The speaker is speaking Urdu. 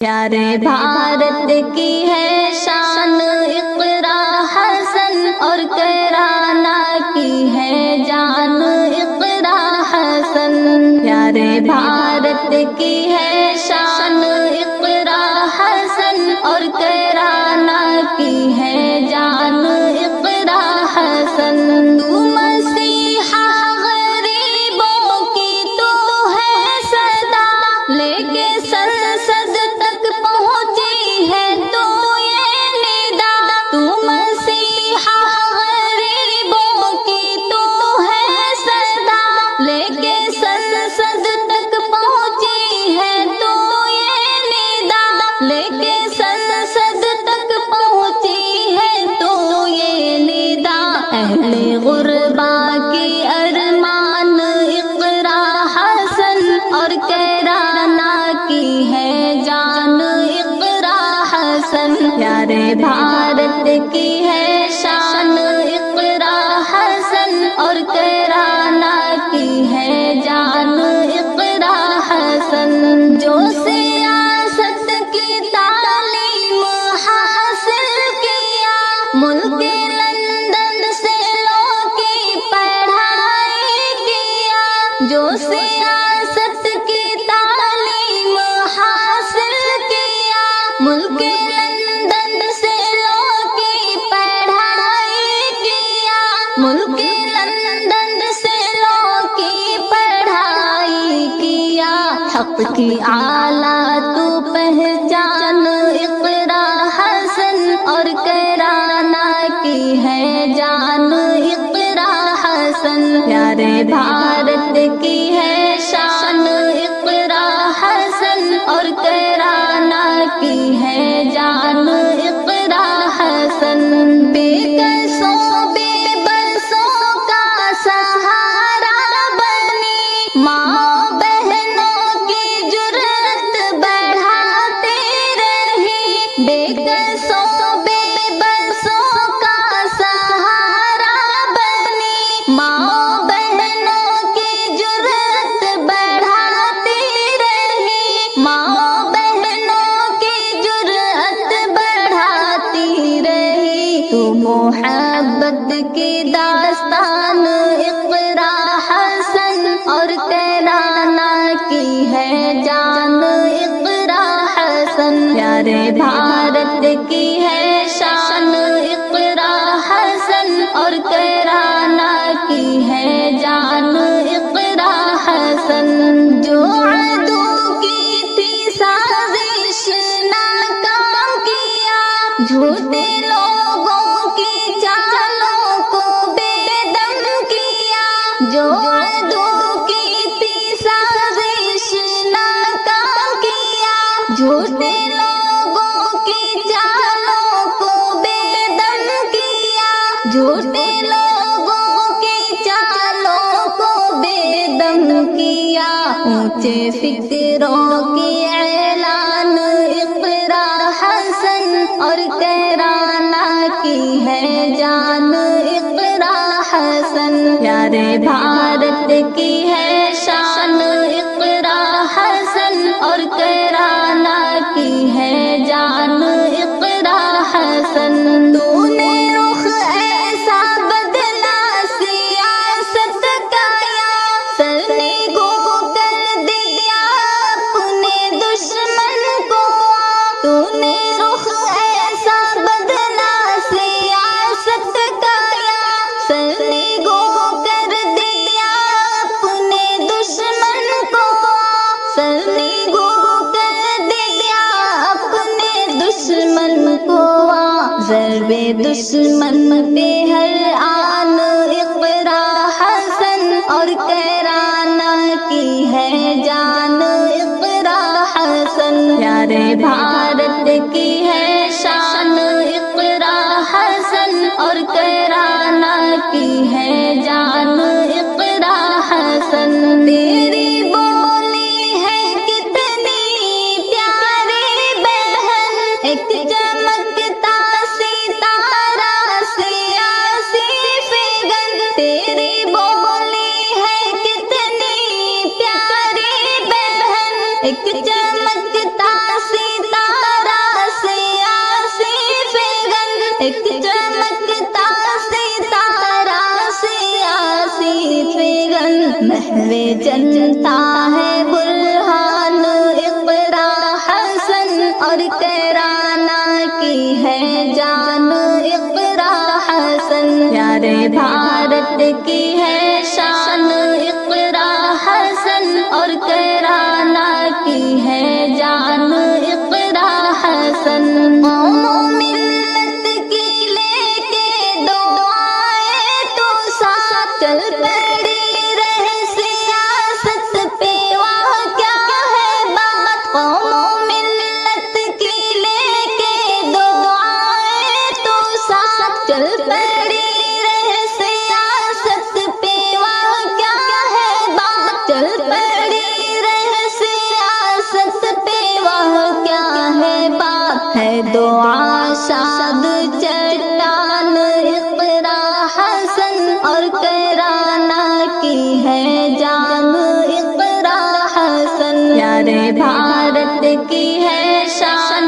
پیارے بھارت کی ہے شان اقرا حسن اور کرانا کی ہے جان اقرا حسن۔ پیارے بھارت کی ہے شان اقرا حسن اور کرانا کی ہے جان اقرا حسن۔ تو مسیحا غریبوں کی تو ہے صدا، لے کے سنسد تک پہنچی ہے تو یہ ندا۔ تو مسیحا غریبوں کی تو ہے صدا، لے کے سنسد تک پہنچی ہے تو یہ ندا۔ لے کے سنسد تک پہنچی ہے تو یہ ندا۔ اہل غربا کی ارمان اقرا حسن اور کرانا کی ہے جان اقرا حسن۔ پیارے بھارت کی ہے شان اقرا حسن اور کرانا کی ہے جان اقرا حسن۔ جو سیاست کی تعلیم حاصل کیا، ملک لندن سے لو کی پڑھائی کیا۔ جو سیاست کی تعلیم حاصل کیا، ملک لندن سے لو کی پڑھائی کیا۔ ملک لندن سے لو کی پڑھائی کیا۔ حق کی اعلیٰ تو پہچان اقرا حسن اور کرانا کی ہے جان اقرا حسن۔ پیارے بھارت کی ہے شان اقرا حسن اور کرانا کی ہے جان اقرا حسن۔ بے کسوں بے بسوں کا سہارا بنی، ماں بہنوں کی جرأت بڑھاتے رہی۔ بے کسوں بے بسوں کا سہارا بنی، ماں بہنوں کی جرأت بڑھاتی رہی۔ ماں بہنوں کی جرأت بڑھاتی رہی۔ تو محبت کی داستان اقرا حسن اور کرانا کی ہے جان اقرا حسن۔ پیارے بھارت کی ہے شان اقرا حسن اور کرانا کی ہے جان اقرا حسن۔ جو عدو کی تھی سازش ناکام کیا، جھوٹے لوگوں کی چالوں کو بے دم کیا۔ جو عدو کی تھی سازش ناکام کیا، جھوٹے لوگوں کی چالوں کو بے دم کیا۔ جھوٹے لوگوں کی چالوں کو بے دم کیا۔ اونچے فکروں کی اعلان اقرا حسن اور کرانا کی ہے جان اقرا حسن۔ پیارے بھارت کی ہے شان اقرا حسن اور کرانا کی ہے جان اقرا حسن۔ تو نے رخ ایسا بدلا سیاست کا، سرنگوں کر دیا اپنے دشمن کو۔ تو نے رخ ایسا بدلا سیاست کا، سرنگوں کر دیا اپنے دشمن کو۔ سرنگوں کر دیا اپنے دشمن کو۔ ضرب دشمن پہ ہر آن اقرا حسن اور کرانا کی ہے جان اقرا حسن۔ پیارے بھارت کی ہے شان اقرا حسن اور کرانا کی ہے جان اقرا حسن۔ تیری بولی ہے کتنی پیاری بہن، ایک چمکتا ستارہ سیاسی فگن۔ تیری بولی ہے کتنی پیاری بہن، ایک چمکتا ستارہ کرانا کی ہے جان اقرا حسن، پیارے بھارت کی ہے شان اقرا حسن، اور کرانا کی ہے جان اقرا حسن۔ قوم و ملت کی لے کے دعائیں تو ساتھ چل پڑی رہ سیاست پہ، وہاں کیا ہے بات؟ قوم و ملت کی لے کے دعائیں تو ساتھ چل پڑی رہ سیاست پہ، وہاں کیا ہے بات؟ چل پڑی رہ سیاست پہ، وہاں کیا ہے بات؟ ہے دعا شاد چٹان اقرا حسن، اور کرانا کی ہے جان اقرا حسن، پیارے بھارت کی ہے شان